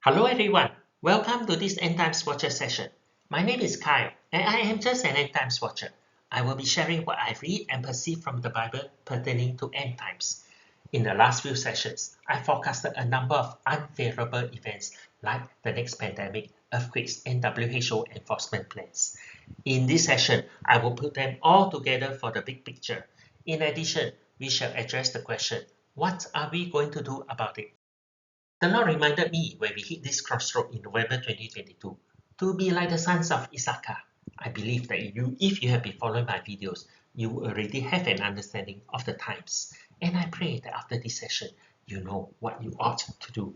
Hello everyone, welcome to this End Times Watcher session. My name is Kyle and I am just an End Times Watcher. I will be sharing what I read and perceive from the Bible pertaining to end times. In the last few sessions, I forecasted a number of unfavorable events like the next pandemic, earthquakes, and WHO enforcement plans. In this session, I will put them all together for the big picture. In addition, we shall address the question, what are we going to do about it? The Lord reminded me when we hit this crossroad in November 2022 to be like the sons of Issachar. I believe that if you have been following my videos, you already have an understanding of the times. And I pray that after this session, you know what you ought to do.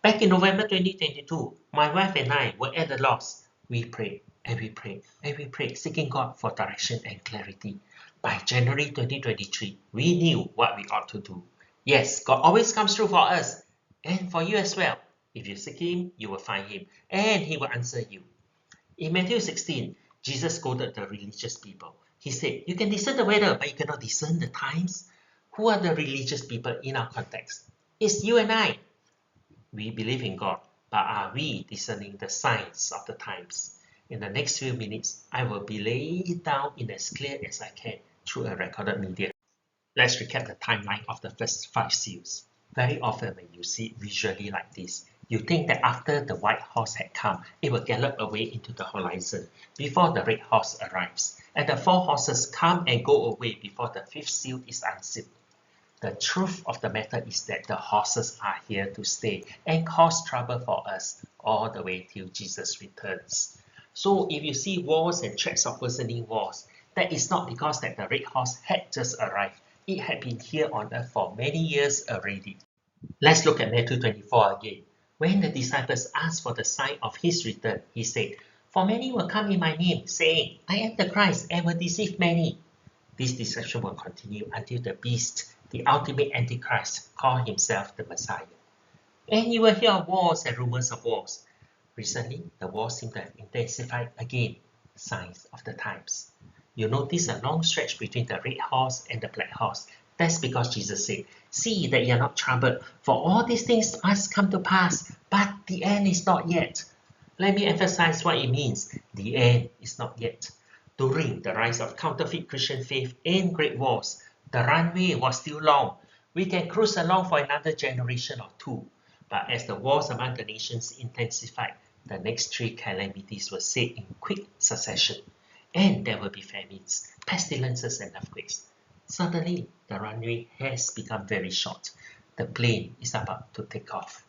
Back in November 2022, my wife and I were at a loss. We prayed and we prayed and we prayed, seeking God for direction and clarity. By January 2023, we knew what we ought to do. Yes, God always comes through for us and for you as well. If you seek Him, you will find Him and He will answer you. In Matthew 16, Jesus scolded the religious people. He said, you can discern the weather, but you cannot discern the times. Who are the religious people in our context? It's you and I. We believe in God, but are we discerning the signs of the times? In the next few minutes, I will be laying it down in as clear as I can through a recorded media. Let's recap the timeline of the first 5 seals. Very often when you see it visually like this, you think that after the white horse had come, it will gallop away into the horizon before the red horse arrives, and the 4 horses come and go away before the 5th seal is unsealed. The truth of the matter is that the horses are here to stay and cause trouble for us all the way till Jesus returns. So if you see wars and threats of worsening wars, that is not because that the red horse had just arrived. It had been here on earth for many years already. Let's look at Matthew 24 again. When the disciples asked for the sign of his return, he said, "For many will come in my name, saying, I am the Christ, and will deceive many." This deception will continue until the beast, the ultimate Antichrist, calls himself the Messiah. And you will hear of wars and rumors of wars. Recently, the wars seem to have intensified again, signs of the times. You notice a long stretch between the red horse and the black horse. That's because Jesus said, "See that you are not troubled, for all these things must come to pass, but the end is not yet." Let me emphasize what it means. The end is not yet. During the rise of counterfeit Christian faith and great wars, the runway was still long. We can cruise along for another generation or two. But as the wars among the nations intensified, the next 3 calamities were set in quick succession. And there will be famines, pestilences, and earthquakes. Suddenly, the runway has become very short. The plane is about to take off.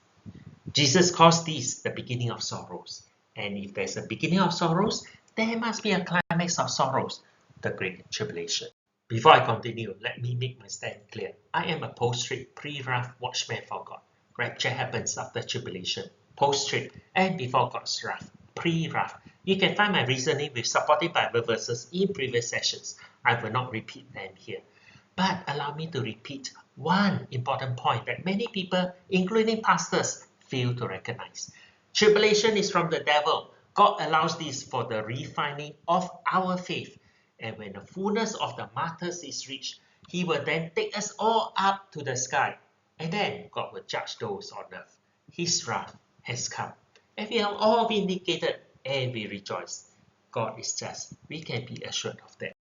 Jesus calls this the beginning of sorrows. And if there's a beginning of sorrows, there must be a climax of sorrows, the Great Tribulation. Before I continue, let me make my stand clear. I am a post-trib, pre-wrath watchman for God. Rapture happens after tribulation, post-trib, and before God's wrath, pre-wrath. You can find my reasoning with supporting Bible verses in previous sessions. I will not repeat them here. But allow me to repeat one important point that many people, including pastors, fail to recognize. Tribulation is from the devil. God allows this for the refining of our faith. And when the fullness of the martyrs is reached, He will then take us all up to the sky. And then God will judge those on earth. His wrath has come. And we are all vindicated and we rejoice. God is just. We can be assured of that.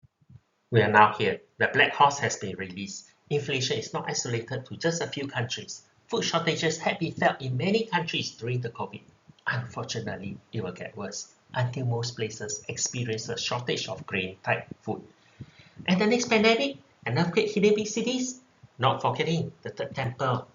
We are now here. The black horse has been released. Inflation is not isolated to just a few countries. Food shortages have been felt in many countries during the COVID. Unfortunately, it will get worse until most places experience a shortage of grain-type food. And the next pandemic, an earthquake hitting big cities, not forgetting the third temple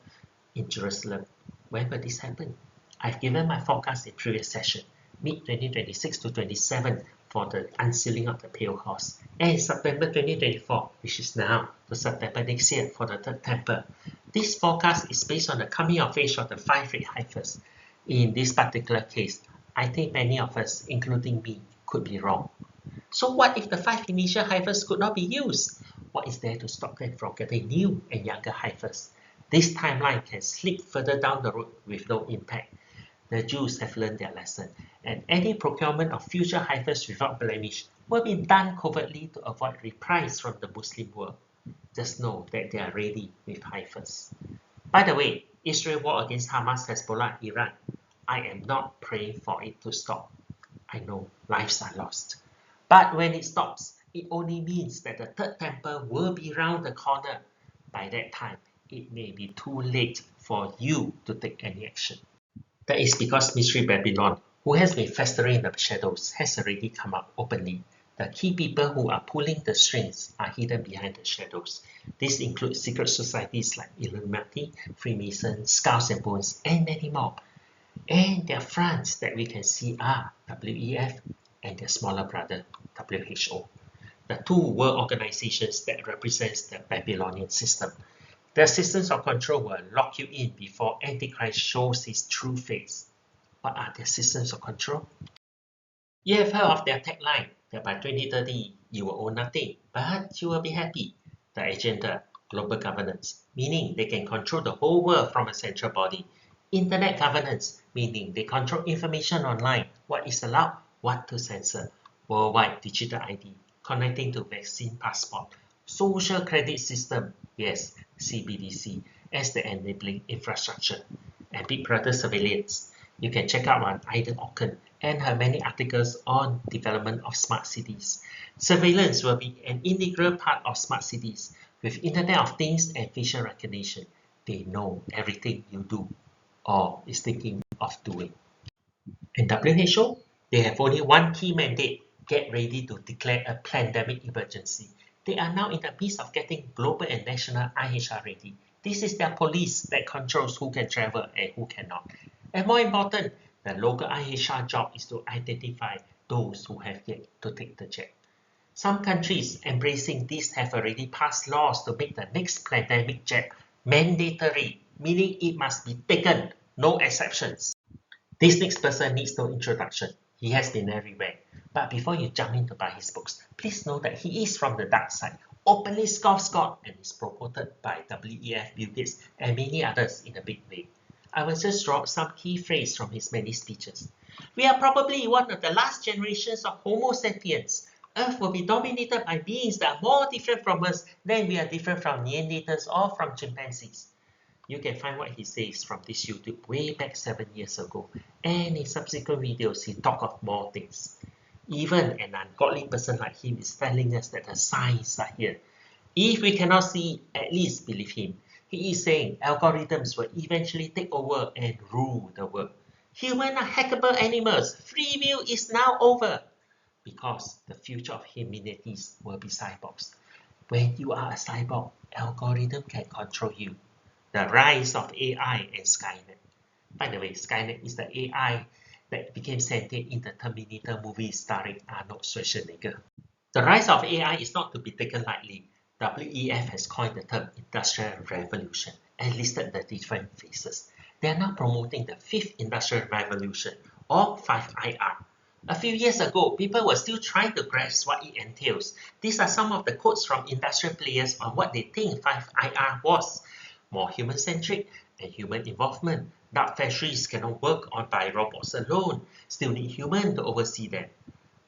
in Jerusalem. When will this happen? I've given my forecast in previous session, mid-2026 to 27 for the unsealing of the pale horse, and September 2024, which is now, to September next year for the third temple. This forecast is based on the coming of age of the 5 red heifers. In this particular case, I think many of us, including me, could be wrong. So what if the 5 initial heifers could not be used? What is there to stop them from getting new and younger heifers? This timeline can slip further down the road with no impact. The Jews have learned their lesson, and any procurement of future heifers without blemish will be done covertly to avoid reprisals from the Muslim world. Just know that they are ready with heifers. By the way, Israel war against Hamas, Hezbollah, Iran. I am not praying for it to stop. I know lives are lost. But when it stops, it only means that the third temple will be round the corner. By that time, it may be too late for you to take any action. That is because Mystery Babylon, who has been festering in the shadows, has already come out openly. The key people who are pulling the strings are hidden behind the shadows. This includes secret societies like Illuminati, Freemasons, Skulls and Bones, and many more. And their fronts that we can see are WEF and their smaller brother, WHO. The two world organizations that represents the Babylonian system. Their systems of control will lock you in before Antichrist shows his true face. What are their systems of control? You have heard of their tagline that by 2030 you will own nothing, but you will be happy. The agenda, global governance, meaning they can control the whole world from a central body. Internet governance, meaning they control information online, what is allowed, what to censor. Worldwide digital ID, connecting to vaccine passport. Social credit system, yes, CBDC, as the enabling infrastructure. And Big Brother surveillance. You can check out on Ida Ocken and her many articles on development of smart cities. Surveillance will be an integral part of smart cities. With Internet of Things and facial recognition, they know everything you do or is thinking of doing. And WHO, they have only one key mandate: get ready to declare a pandemic emergency. They are now in the midst of getting global and national IHR ready. This is their police that controls who can travel and who cannot. And more important, the local IHR job is to identify those who have yet to take the jab. Some countries embracing this have already passed laws to make the next pandemic jab mandatory, meaning it must be taken, no exceptions. This next person needs no introduction. He has been everywhere. But before you jump in to buy his books, please know that he is from the dark side, openly scoffs God, and is promoted by WEF, Bill Gates, and many others in a big way. I will just drop some key phrases from his many speeches. We are probably one of the last generations of Homo sapiens. Earth will be dominated by beings that are more different from us than we are different from Neanderthals or from chimpanzees. You can find what he says from this YouTube way back 7 years ago, and in subsequent videos he talk of more things. Even an ungodly person like him is telling us that the signs are here. If we cannot see, at least believe him. He is saying algorithms will eventually take over and rule the world. Humans are hackable animals. Free will is now over. Because the future of humanity will be cyborgs. When you are a cyborg, algorithm can control you. The rise of AI and Skynet. By the way, Skynet is the AI that became sentient in the Terminator movie starring Arnold Schwarzenegger. The rise of AI is not to be taken lightly. WEF has coined the term Industrial Revolution and listed the different phases. They are now promoting the fifth Industrial Revolution, or 5IR. A few years ago, people were still trying to grasp what it entails. These are some of the quotes from industrial players on what they think 5IR was. More human-centric and human involvement. Dark factories cannot work on by robots alone, still need humans to oversee them.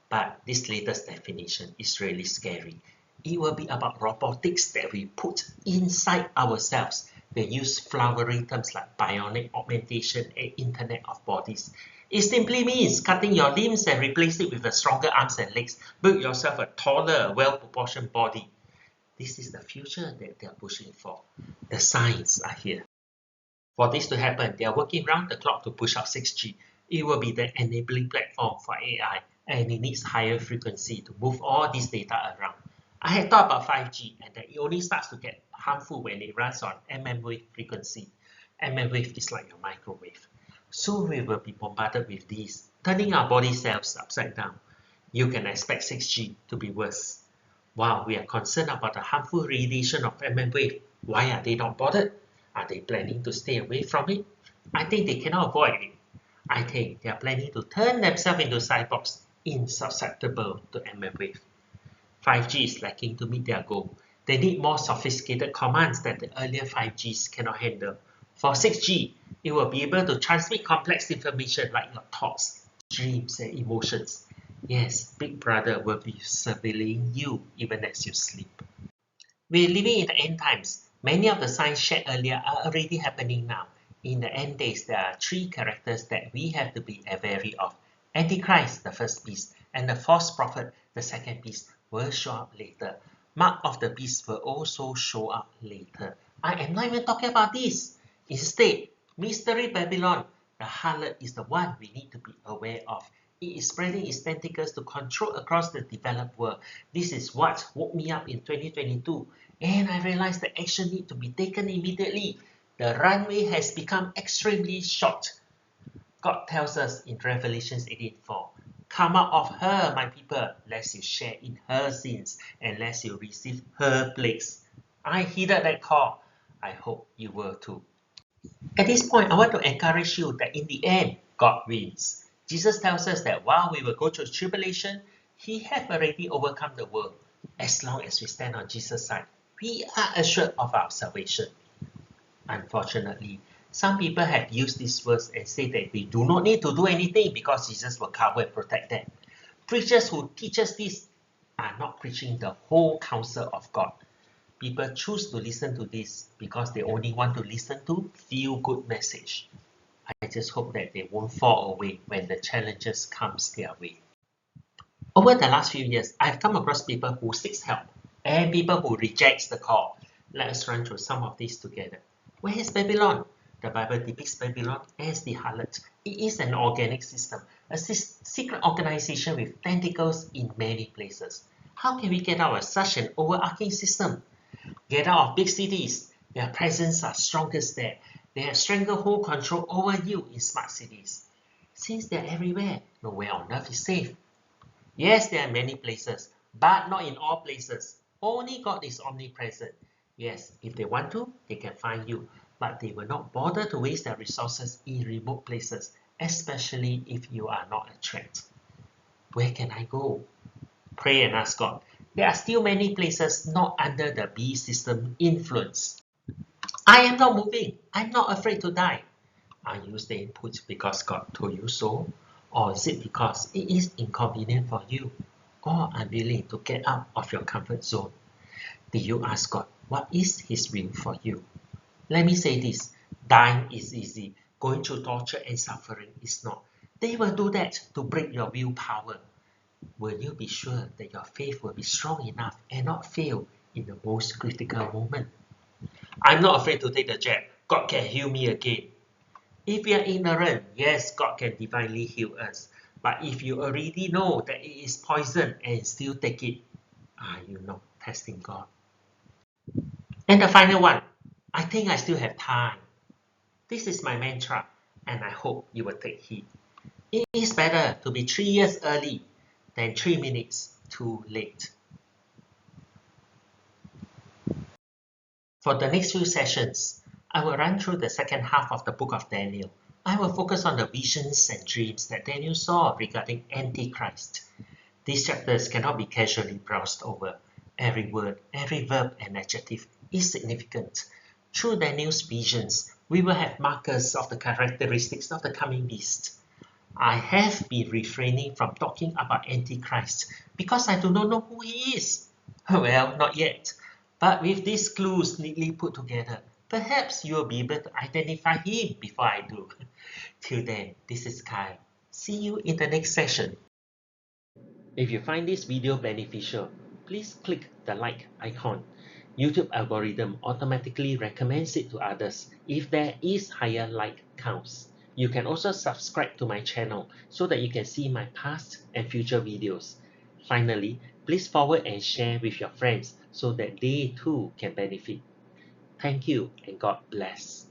But this latest definition is really scary. It will be about robotics that we put inside ourselves. They use flowery terms like bionic augmentation and Internet of Bodies. It simply means cutting your limbs and replace it with a stronger arms and legs. Build yourself a taller, well-proportioned body. This is the future that they are pushing for. The signs are here. For this to happen, they are working round the clock to push out 6G. It will be the enabling platform for AI, and it needs higher frequency to move all this data around. I had thought about 5G, and that it only starts to get harmful when it runs on mmWave frequency. mmWave is like your microwave. So we will be bombarded with these, turning our body cells upside down. You can expect 6G to be worse. While we are concerned about the harmful radiation of mmWave, why are they not bothered? Are they planning to stay away from it? I think they cannot avoid it. I think they are planning to turn themselves into cyborgs insusceptible to mmWave. 5G is lacking to meet their goal. They need more sophisticated commands that the earlier 5Gs cannot handle. For 6G, it will be able to transmit complex information like your thoughts, dreams, and emotions. Yes, Big Brother will be surveilling you even as you sleep. We're living in the end times. Many of the signs shared earlier are already happening now. In the end days, there are three characters that we have to be wary of. Antichrist, the first beast, and the false prophet, the second beast, will show up later. Mark of the beast will also show up later. I am not even talking about this. Instead, Mystery Babylon, the harlot, is the one we need to be aware of. It is spreading its tentacles to control across the developed world. This is what woke me up in 2022, and I realized that action needs to be taken immediately. The runway has become extremely short. God tells us in Revelation 18:4, "Come out of her, my people, lest you share in her sins, and lest you receive her plagues." I heeded that call. I hope you will too. At this point, I want to encourage you that in the end, God wins. Jesus tells us that while we will go through tribulation, He has already overcome the world. As long as we stand on Jesus' side, we are assured of our salvation. Unfortunately, some people have used these words and say that they do not need to do anything because Jesus will cover and protect them. Preachers who teach us this are not preaching the whole counsel of God. People choose to listen to this because they only want to listen to feel-good message. I just hope that they won't fall away when the challenges comes their way. Over the last few years, I've come across people who seek help and people who reject the call. Let us run through some of these together. Where is Babylon? The Bible depicts Babylon as the harlot. It is an organic system, a secret organization with tentacles in many places. How can we get out of such an overarching system? Get out of big cities. Their presence are strongest there. They have stranglehold control over you in smart cities. Since they're everywhere, nowhere on earth is safe. Yes, there are many places, but not in all places. Only God is omnipresent. Yes, if they want to, they can find you, but they will not bother to waste their resources in remote places, especially if you are not a threat. Where can I go? Pray and ask God. There are still many places not under the beast system influence. I am not moving. I'm not afraid to die. Are you staying put because God told you so? Or is it because it is inconvenient for you? Or unwilling to get out of your comfort zone? Did you ask God what is His will for you? Let me say this. Dying is easy. Going through torture and suffering is not. They will do that to break your willpower. Will you be sure that your faith will be strong enough and not fail in the most critical moment? I'm not afraid to take the jab. God can heal me again. If we are ignorant, yes, God can divinely heal us. But if you already know that it is poison and still take it, are you not testing God? And the final one, I think I still have time. This is my mantra, and I hope you will take heed. It is better to be 3 years early than 3 minutes too late. For the next few sessions, I will run through the second half of the book of Daniel. I will focus on the visions and dreams that Daniel saw regarding Antichrist. These chapters cannot be casually browsed over. Every word, every verb and adjective is significant. Through Daniel's visions, we will have markers of the characteristics of the coming beast. I have been refraining from talking about Antichrist because I do not know who he is. Well, not yet. But with these clues neatly put together, perhaps you will be able to identify him before I do. Till then, this is Kai. See you in the next session. If you find this video beneficial, please click the like icon. YouTube algorithm automatically recommends it to others if there is higher like counts. You can also subscribe to my channel so that you can see my past and future videos. Finally, please forward and share with your friends so that they too can benefit. Thank you and God bless.